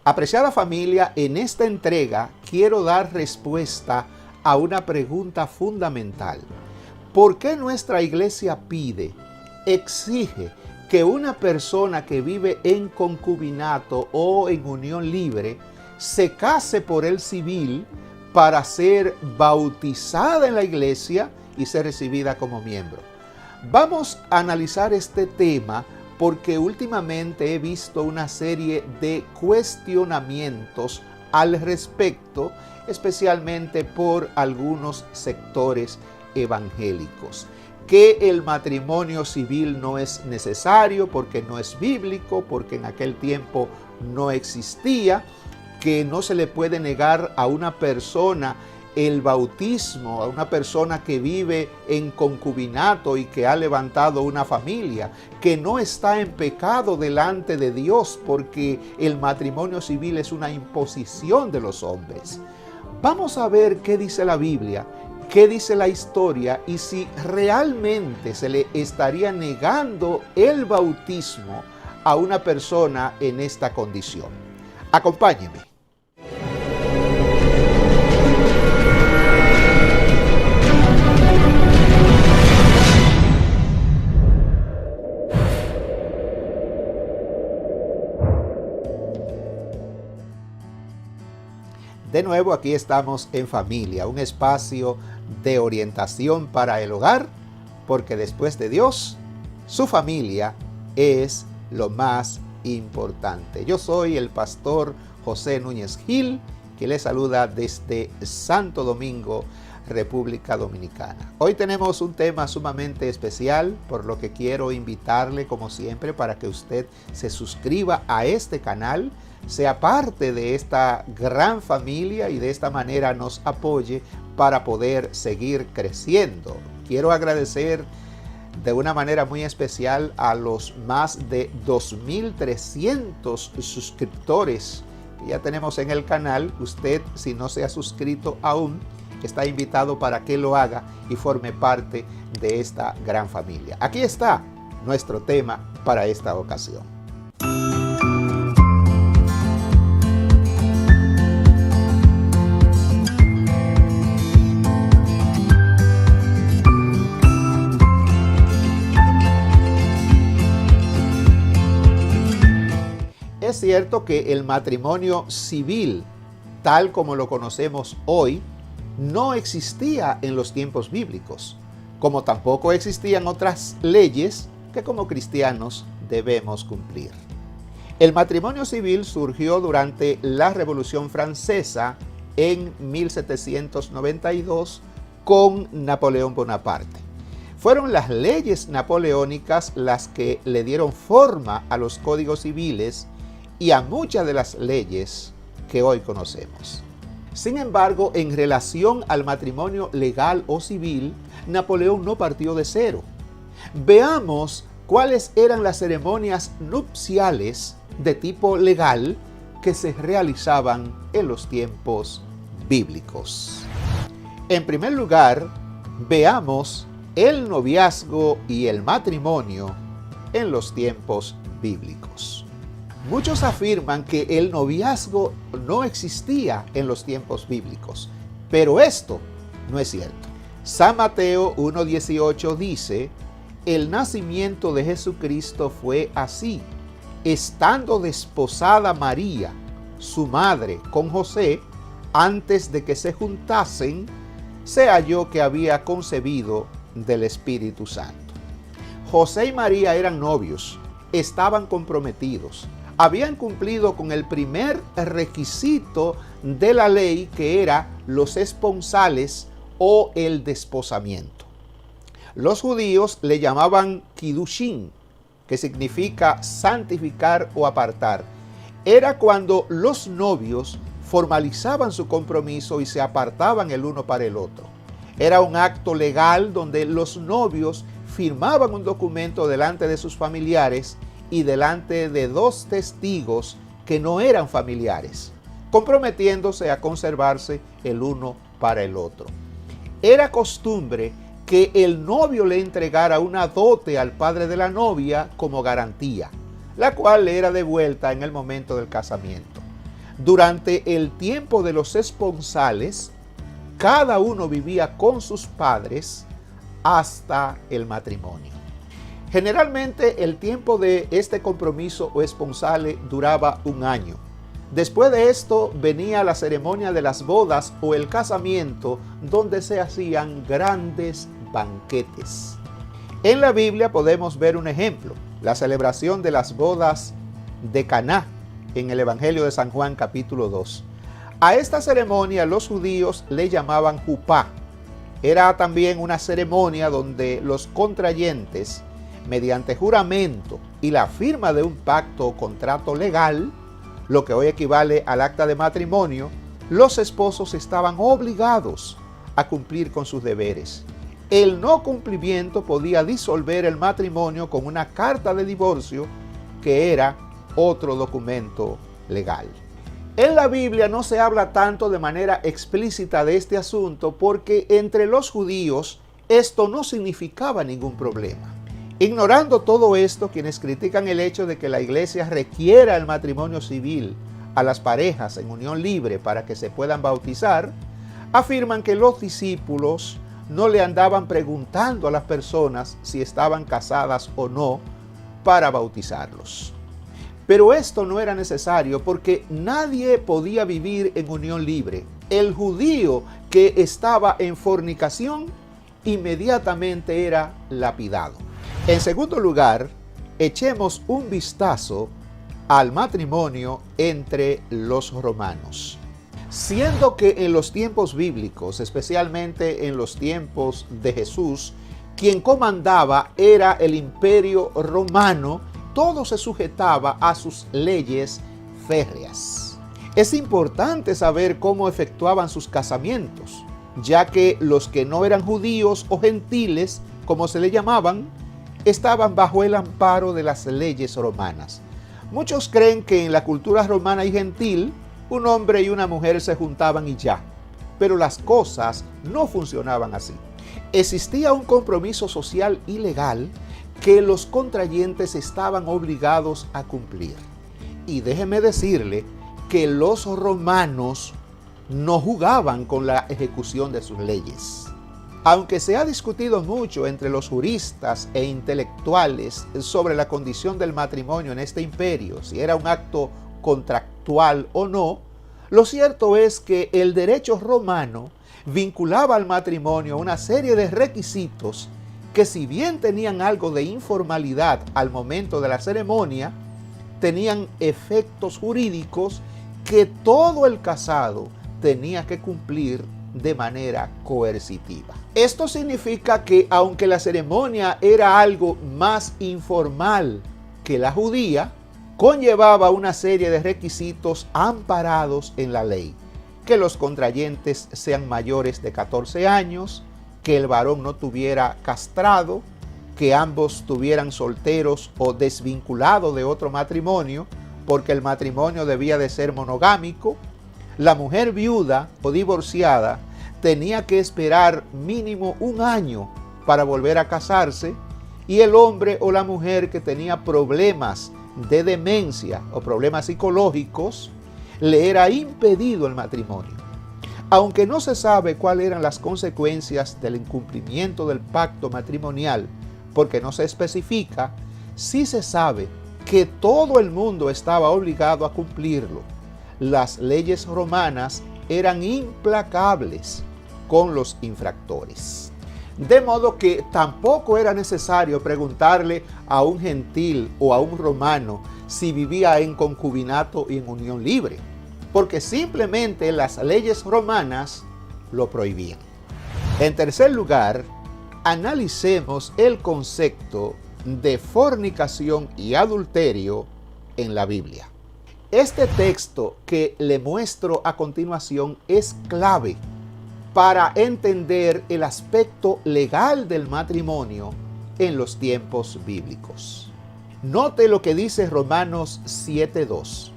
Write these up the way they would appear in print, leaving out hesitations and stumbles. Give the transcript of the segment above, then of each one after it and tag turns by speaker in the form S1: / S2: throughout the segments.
S1: Apreciada familia, en esta entrega quiero dar respuesta a una pregunta fundamental. ¿Por qué nuestra iglesia pide, exige que una persona que vive en concubinato o en unión libre se case por el civil para ser bautizada en la iglesia y ser recibida como miembro? Vamos a analizar este tema porque últimamente he visto una serie de cuestionamientos al respecto, especialmente por algunos sectores evangélicos. Que el matrimonio civil no es necesario porque no es bíblico, porque en aquel tiempo no existía, que no se le puede negar a una persona el bautismo, a una persona que vive en concubinato y que ha levantado una familia, que no está en pecado delante de Dios porque el matrimonio civil es una imposición de los hombres. Vamos a ver qué dice la Biblia, qué dice la historia y si realmente se le estaría negando el bautismo a una persona en esta condición. Acompáñeme. De nuevo, aquí estamos en familia, un espacio de orientación para el hogar, porque después de Dios, su familia es lo más importante. Yo soy el pastor José Núñez Gil, que les saluda desde Santo Domingo, República Dominicana. Hoy tenemos un tema sumamente especial, por lo que quiero invitarle, como siempre, para que usted se suscriba a este canal, sea parte de esta gran familia y de esta manera nos apoye para poder seguir creciendo. Quiero agradecer de una manera muy especial a los más de 2.300 suscriptores que ya tenemos en el canal. Usted, si no se ha suscrito aún, está invitado para que lo haga y forme parte de esta gran familia. Aquí está nuestro tema para esta ocasión. Es cierto que el matrimonio civil, tal como lo conocemos hoy, no existía en los tiempos bíblicos, como tampoco existían otras leyes que como cristianos debemos cumplir. El matrimonio civil surgió durante la Revolución Francesa en 1792 con Napoleón Bonaparte. Fueron las leyes napoleónicas las que le dieron forma a los códigos civiles y a muchas de las leyes que hoy conocemos. Sin embargo, en relación al matrimonio legal o civil, Napoleón no partió de cero. Veamos cuáles eran las ceremonias nupciales de tipo legal que se realizaban en los tiempos bíblicos. En primer lugar, veamos el noviazgo y el matrimonio en los tiempos bíblicos. Muchos afirman que el noviazgo no existía en los tiempos bíblicos, pero esto no es cierto. San Mateo 1:18 dice: el nacimiento de Jesucristo fue así. Estando desposada María, su madre, con José, antes de que se juntasen, se halló que había concebido del Espíritu Santo. José y María eran novios, estaban comprometidos. Habían cumplido con el primer requisito de la ley, que era los esponsales o el desposamiento. Los judíos le llamaban Kiddushin, que significa santificar o apartar. Era cuando los novios formalizaban su compromiso y se apartaban el uno para el otro. Era un acto legal donde los novios firmaban un documento delante de sus familiares y delante de dos testigos que no eran familiares, comprometiéndose a conservarse el uno para el otro. Era costumbre que el novio le entregara una dote al padre de la novia como garantía, la cual le era devuelta en el momento del casamiento. Durante el tiempo de los esponsales, cada uno vivía con sus padres hasta el matrimonio. Generalmente el tiempo de este compromiso o esponsale duraba un año. Después de esto venía la ceremonia de las bodas o el casamiento, donde se hacían grandes banquetes. En la Biblia podemos ver un ejemplo, la celebración de las bodas de Caná en el Evangelio de San Juan capítulo 2. A esta ceremonia los judíos le llamaban jupá. Era también una ceremonia donde los contrayentes, mediante juramento y la firma de un pacto o contrato legal, lo que hoy equivale al acta de matrimonio, los esposos estaban obligados a cumplir con sus deberes. El no cumplimiento podía disolver el matrimonio con una carta de divorcio, que era otro documento legal. En la Biblia no se habla tanto de manera explícita de este asunto porque entre los judíos esto no significaba ningún problema. Ignorando todo esto, quienes critican el hecho de que la iglesia requiera el matrimonio civil a las parejas en unión libre para que se puedan bautizar, afirman que los discípulos no le andaban preguntando a las personas si estaban casadas o no para bautizarlos. Pero esto no era necesario porque nadie podía vivir en unión libre. El judío que estaba en fornicación inmediatamente era lapidado. En segundo lugar, echemos un vistazo al matrimonio entre los romanos. Siendo que en los tiempos bíblicos, especialmente en los tiempos de Jesús, quien comandaba era el imperio romano, todo se sujetaba a sus leyes férreas. Es importante saber cómo efectuaban sus casamientos, ya que los que no eran judíos o gentiles, como se le llamaban, estaban bajo el amparo de las leyes romanas. Muchos creen que en la cultura romana y gentil, un hombre y una mujer se juntaban y ya, pero las cosas no funcionaban así. Existía un compromiso social y legal que los contrayentes estaban obligados a cumplir. Y déjeme decirle que los romanos no jugaban con la ejecución de sus leyes. Aunque se ha discutido mucho entre los juristas e intelectuales sobre la condición del matrimonio en este imperio, si era un acto contractual o no, lo cierto es que el derecho romano vinculaba al matrimonio una serie de requisitos que, si bien tenían algo de informalidad al momento de la ceremonia, tenían efectos jurídicos que todo el casado tenía que cumplir de manera coercitiva. Esto significa que aunque la ceremonia era algo más informal que la judía, conllevaba una serie de requisitos amparados en la ley: que los contrayentes sean mayores de 14 años, que el varón no tuviera castrado, que ambos tuvieran solteros o desvinculados de otro matrimonio, porque el matrimonio debía de ser monogámico. La mujer viuda o divorciada tenía que esperar mínimo un año para volver a casarse, y el hombre o la mujer que tenía problemas de demencia o problemas psicológicos, le era impedido el matrimonio. Aunque no se sabe cuáles eran las consecuencias del incumplimiento del pacto matrimonial, porque no se especifica, sí se sabe que todo el mundo estaba obligado a cumplirlo. Las leyes romanas eran implacables con los infractores. De modo que tampoco era necesario preguntarle a un gentil o a un romano si vivía en concubinato y en unión libre, porque simplemente las leyes romanas lo prohibían. En tercer lugar, analicemos el concepto de fornicación y adulterio en la Biblia. Este texto que le muestro a continuación es clave para entender el aspecto legal del matrimonio en los tiempos bíblicos. Note lo que dice Romanos 7:2.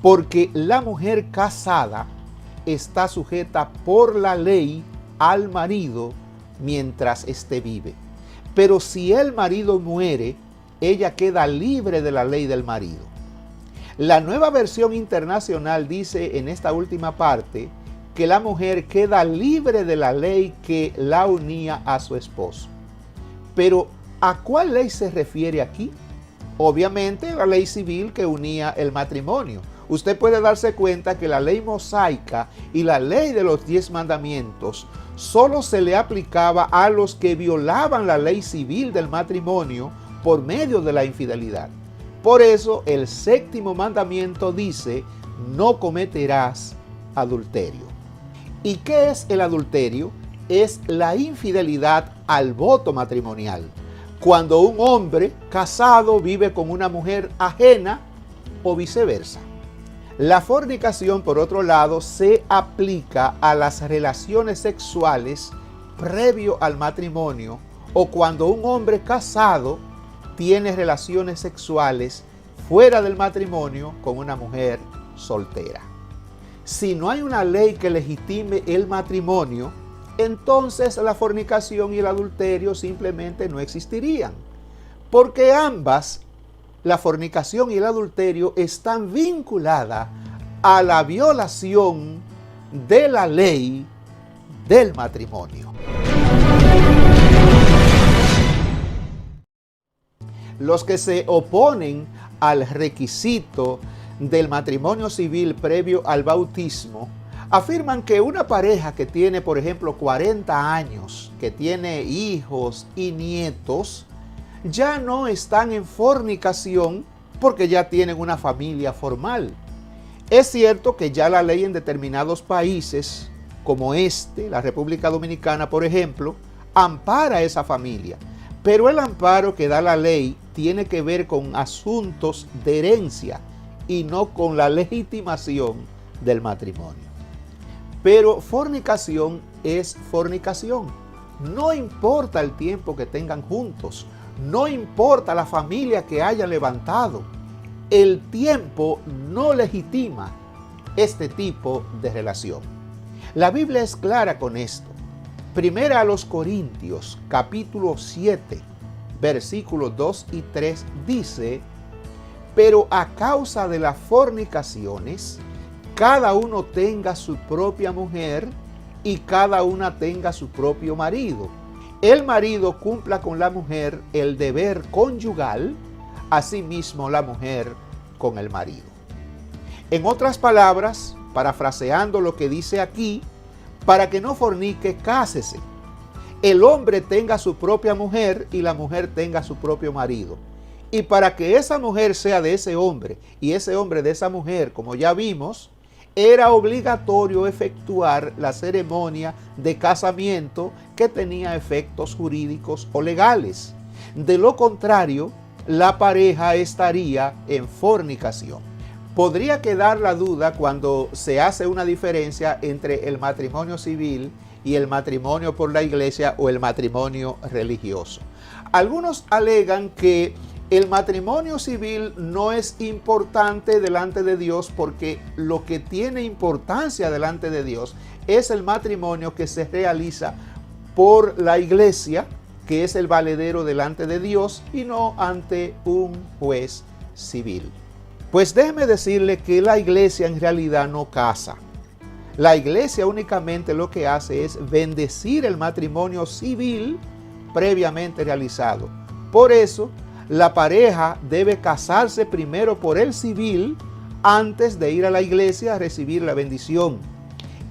S1: Porque la mujer casada está sujeta por la ley al marido mientras éste vive. Pero si el marido muere, ella queda libre de la ley del marido. La Nueva Versión Internacional dice en esta última parte que la mujer queda libre de la ley que la unía a su esposo. Pero, ¿a cuál ley se refiere aquí? Obviamente, la ley civil que unía el matrimonio. Usted puede darse cuenta que la ley mosaica y la ley de los 10 mandamientos solo se le aplicaba a los que violaban la ley civil del matrimonio por medio de la infidelidad. Por eso el 7º mandamiento dice: no cometerás adulterio. ¿Y qué es el adulterio? Es la infidelidad al voto matrimonial. Cuando un hombre casado vive con una mujer ajena o viceversa. La fornicación, por otro lado, se aplica a las relaciones sexuales previo al matrimonio o cuando un hombre casado tiene relaciones sexuales fuera del matrimonio con una mujer soltera. Si no hay una ley que legitime el matrimonio, entonces la fornicación y el adulterio simplemente no existirían, porque ambas, la fornicación y el adulterio, están vinculadas a la violación de la ley del matrimonio. Los que se oponen al requisito del matrimonio civil previo al bautismo afirman que una pareja que tiene, por ejemplo, 40 años, que tiene hijos y nietos, ya no están en fornicación porque ya tienen una familia formal. Es cierto que ya la ley en determinados países, como la República Dominicana, por ejemplo, ampara a esa familia, pero el amparo que da la ley tiene que ver con asuntos de herencia y no con la legitimación del matrimonio. Pero fornicación es fornicación. No importa el tiempo que tengan juntos, no importa la familia que hayan levantado, el tiempo no legitima este tipo de relación. La Biblia es clara con esto. Primera a los Corintios, capítulo 7, versículos 2 y 3 dice: pero a causa de las fornicaciones, cada uno tenga su propia mujer y cada una tenga su propio marido. El marido cumpla con la mujer el deber conyugal, asimismo la mujer con el marido. En otras palabras, parafraseando lo que dice aquí, para que no fornique, cásese. El hombre tenga su propia mujer y la mujer tenga su propio marido. Y para que esa mujer sea de ese hombre y ese hombre de esa mujer, como ya vimos, era obligatorio efectuar la ceremonia de casamiento que tenía efectos jurídicos o legales. De lo contrario, la pareja estaría en fornicación. Podría quedar la duda cuando se hace una diferencia entre el matrimonio civil y el matrimonio por la iglesia o el matrimonio religioso. Algunos alegan que el matrimonio civil no es importante delante de Dios porque lo que tiene importancia delante de Dios es el matrimonio que se realiza por la iglesia, que es el valedero delante de Dios y no ante un juez civil. Pues déjeme decirle que la iglesia en realidad no casa. La iglesia únicamente lo que hace es bendecir el matrimonio civil previamente realizado. Por eso, la pareja debe casarse primero por el civil antes de ir a la iglesia a recibir la bendición.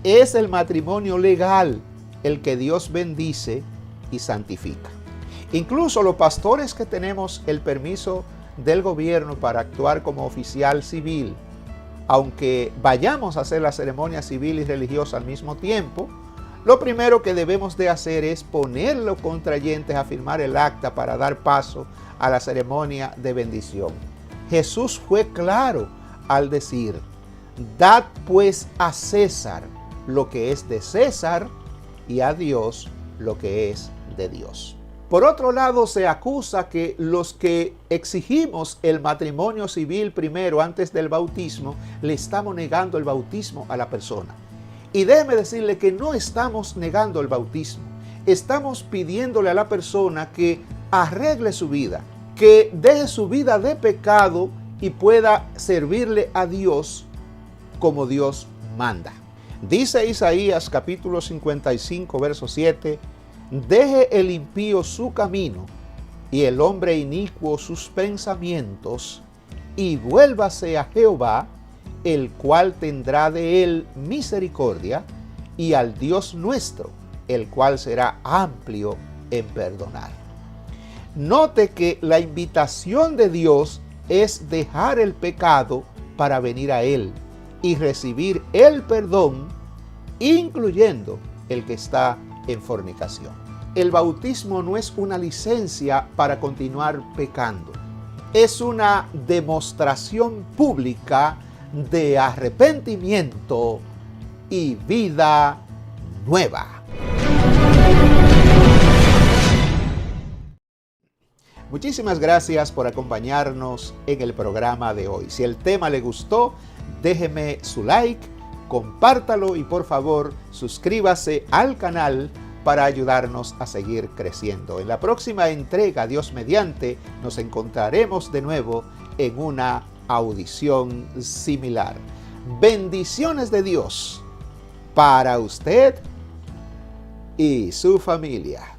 S1: Es el matrimonio legal el que Dios bendice y santifica. Incluso los pastores que tenemos el permiso del gobierno para actuar como oficial civil, aunque vayamos a hacer la ceremonia civil y religiosa al mismo tiempo, lo primero que debemos de hacer es poner los contrayentes a firmar el acta para dar paso a la ceremonia de bendición. Jesús fue claro al decir: dad pues a César lo que es de César y a Dios lo que es de Dios. Por otro lado, se acusa que los que exigimos el matrimonio civil primero antes del bautismo, le estamos negando el bautismo a la persona. Y déjeme decirle que no estamos negando el bautismo. Estamos pidiéndole a la persona que arregle su vida, que deje su vida de pecado y pueda servirle a Dios como Dios manda. Dice Isaías capítulo 55, verso 7, deje el impío su camino y el hombre inicuo sus pensamientos, y vuélvase a Jehová, el cual tendrá de él misericordia, y al Dios nuestro, el cual será amplio en perdonar. Note que la invitación de Dios es dejar el pecado para venir a Él y recibir el perdón, incluyendo el que está en fornicación. El bautismo no es una licencia para continuar pecando. Es una demostración pública de arrepentimiento y vida nueva. Muchísimas gracias por acompañarnos en el programa de hoy. Si el tema le gustó, déjeme su like, compártalo y por favor suscríbase al canal para ayudarnos a seguir creciendo. En la próxima entrega, Dios mediante, nos encontraremos de nuevo en una audición similar. Bendiciones de Dios para usted y su familia.